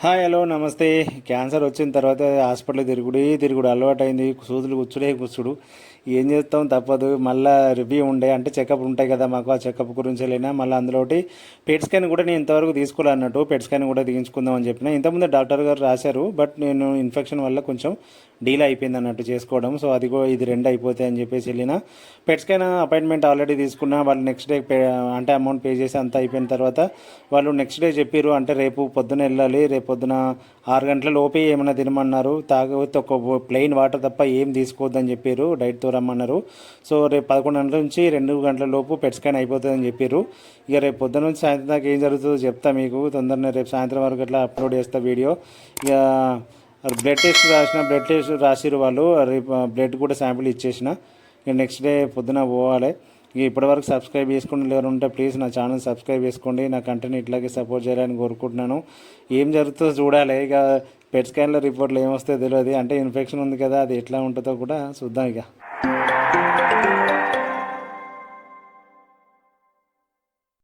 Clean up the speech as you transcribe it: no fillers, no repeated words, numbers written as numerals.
Hi hello నమస్తే. Cancer వచ్చిన తర్వాత హాస్పిటల్ తిరుగుడు అలవాటైంది. సూదులు కూర్చుడు. ఏం చేస్తాం, తప్పదు. మళ్ళీ రివ్యూ ఉండే అంటే చెకప్ ఉంటాయి కదా మాకు. ఆ చెకప్ గురించి వెళ్ళినా మళ్ళీ అందులోటి పెట్ స్కాన్ కూడా నేను ఇంతవరకు తీసుకోలే అన్నట్టు. పెట్ స్కాన్ కూడా తీయించుకుందాం అని చెప్పిన. ఇంతకుముందు డాక్టర్ గారు రాశారు, బట్ నేను ఇన్ఫెక్షన్ వల్ల కొంచెం డీల్ అయిపోయింది అన్నట్టు చేసుకోవడం. సో అదిగో ఇది రెండు అయిపోతాయి అని చెప్పేసి వెళ్ళిన. పెట్ స్కాన్ అపాయింట్మెంట్ ఆల్రెడీ తీసుకున్నా. వాళ్ళు నెక్స్ట్ డే అంటే అమౌంట్ పే చేసి అంతా అయిపోయిన తర్వాత వాళ్ళు నెక్స్ట్ డే చెప్పారు, అంటే రేపు పొద్దున వెళ్ళాలి, రేపు పొద్దున 6 గంటల లోపే ఏమైనా తినమన్నారు. తాగకపోతే ఒక ప్లెయిన్ వాటర్ తప్ప ఏం తీసుకోవద్దని చెప్పారు, డైట్తో రమ్మన్నారు. సో రేపు 11 గంటల నుంచి 2 గంటల లోపు పెట్ స్కాన్ అయిపోతుందని చెప్పారు. ఇక రేపు పొద్దున నుంచి సాయంత్రం దాకా ఏం జరుగుతుందో చెప్తా మీకు. తొందరనే రేపు సాయంత్రం వరకు అట్లా అప్లోడ్ చేస్తా వీడియో. ఇక బ్లడ్ టెస్ట్ రాసిరు వాళ్ళు. రేపు బ్లడ్ కూడా శాంపిల్ ఇచ్చేసిన. ఇక నెక్స్ట్ డే పొద్దున పోవాలి. ఇక ఇప్పటివరకు సబ్స్క్రైబ్ చేసుకుని ఎవరు ఉంటే ప్లీజ్ నా ఛానల్ సబ్స్క్రైబ్ చేసుకోండి. నా కంటెంట్ ఇట్లాగే సపోర్ట్ చేయాలని కోరుకుంటున్నాను. ఏం జరుగుతుందో చూడాలి. ఇక పెట్ స్కాన్లో రిపోర్ట్లు ఏమొస్తాయో తెలియదు. అంటే ఇన్ఫెక్షన్ ఉంది కదా, అది ఎట్లా ఉంటుందో కూడా చూద్దాం ఇక.